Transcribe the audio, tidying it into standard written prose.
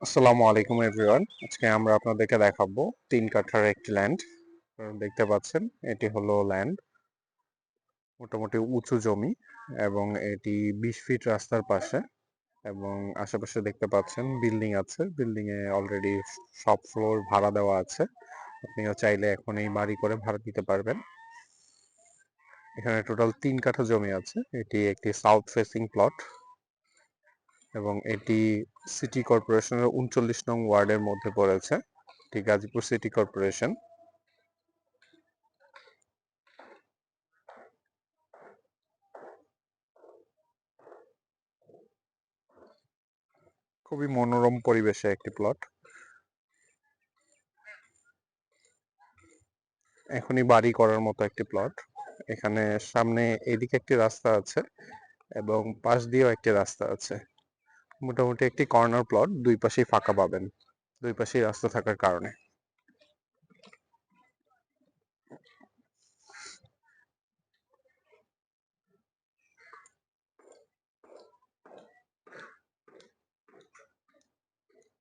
আসসালামু আলাইকুম এভরিওয়ান। আজকে আমরা আপনাদেরকে দেখাবো 3 কাঠার একটি ল্যান্ড। দেখতে পাচ্ছেন এটি হলো ল্যান্ড, মোটামুটি উঁচু জমি এবং এটি 20 ফিট রাস্তার পাশে এবং আশেপাশে দেখতে পাচ্ছেন বিল্ডিং আছে। বিল্ডিং এ অলরেডি সব ফ্লোর ভাড়া দেওয়া আছে। আপনিও চাইলে এখন এই বাড়ি করে ভাড়া দিতে পারবেন। এখানে টোটাল 3 কাঠা জমি আছে। এটি একটি সাউথ ফেসিং প্লট এবং এটি সিটি কর্পোরেশনের 39 নং ওয়ার্ডের মধ্যে পড়েছে। এটি গাজীপুর সিটি কর্পোরেশন। খুবই মনোরম পরিবেশে একটি প্লট। এখনই বাড়ি করার মতো একটি প্লট। এখানে সামনে এদিকে একটি রাস্তা আছে এবং পাশ দিয়েও একটি রাস্তা আছে। মোটামুটি একটি কর্নার প্লট, দুই পাশেই ফাঁকা পাবেন, দুই পাশেই রাস্তা থাকার কারণে।